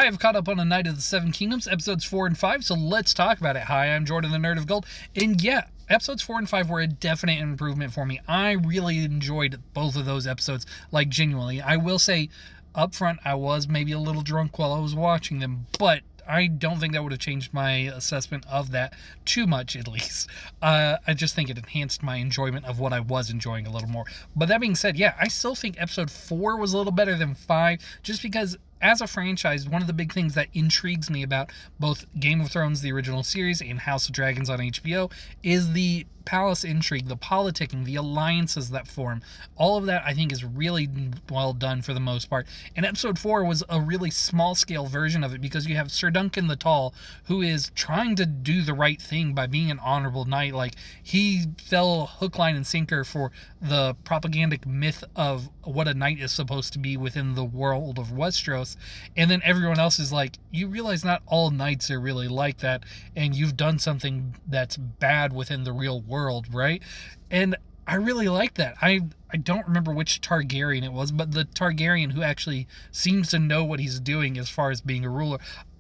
have caught up on A Knight of the Seven Kingdoms, episodes 4 and 5, so let's talk about it. Hi, I'm Jordan the Nerd of Gold, and yeah, episodes 4 and 5 were a definite improvement for me. I really enjoyed both of those episodes, like genuinely. I will say, up front, I was maybe a little drunk while I was watching them, but I don't think that would have changed my assessment of that too much, at least. I just think it enhanced my enjoyment of what I was enjoying a little more. But that being said, yeah, I still think episode 4 was a little better than 5, just because as a franchise, one of the big things that intrigues me about both Game of Thrones, the original series, and House of Dragons on HBO is the palace intrigue, the politicking, the alliances that form. All of that, I think, is really well done for the most part. And episode 4 was a really small-scale version of it because you have Sir Duncan the Tall, who is trying to do the right thing by being an honorable knight. Like, he fell hook, line, and sinker for the propagandic myth of what a knight is supposed to be within the world of Westeros. And then everyone else is like, you realize not all knights are really like that, and you've done something that's bad within the real world, right? And I really like that. I don't remember which Targaryen it was, but the Targaryen who actually seems to know what he's doing as far as being a ruler.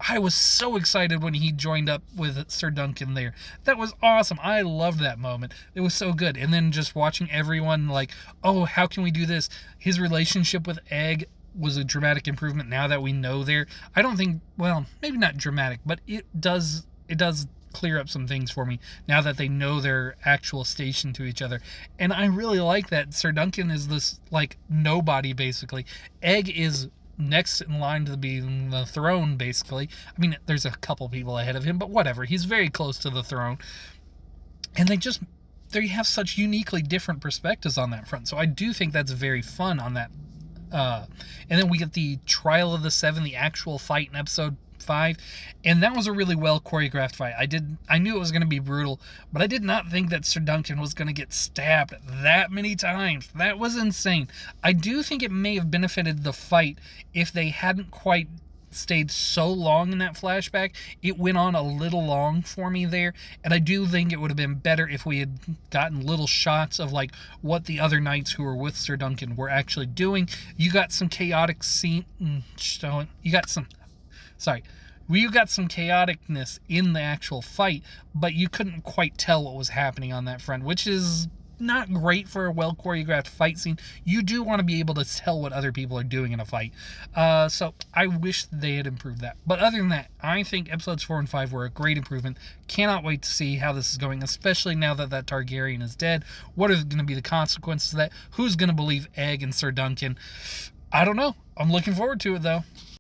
I was so excited when he joined up with Sir Duncan there. That was awesome. I loved that moment. It was so good. And then just watching everyone like, oh, how can we do this? His relationship with Egg was a dramatic improvement now that we know there. I don't think, well, maybe not dramatic, but it does clear up some things for me now that they know their actual station to each other. And I really like that Sir Duncan is this, like, nobody, basically. Egg is next in line to be the throne, basically. I mean, there's a couple people ahead of him, but whatever. He's very close to the throne. And they have such uniquely different perspectives on that front. So I do think that's very fun on that. And then we get the Trial of the Seven, the actual fight in episode 5, and that was a really well choreographed fight. I knew it was going to be brutal, but I did not think that Sir Duncan was going to get stabbed that many times. That was insane. I do think it may have benefited the fight if they hadn't quite stayed so long in that flashback. It went on a little long for me there, and I do think it would have been better if we had gotten little shots of like what the other knights who were with Sir Duncan were actually doing. You got some chaotic you got some chaoticness in the actual fight, but you couldn't quite tell what was happening on that front, which is not great for a well-choreographed fight scene. You do want to be able to tell what other people are doing in a fight. So I wish they had improved that. But other than that, I think episodes 4 and 5 were a great improvement. Cannot wait to see how this is going, especially now that that Targaryen is dead. What are going to be the consequences of that? Who's going to believe Egg and Sir Duncan? I don't know. I'm looking forward to it, though.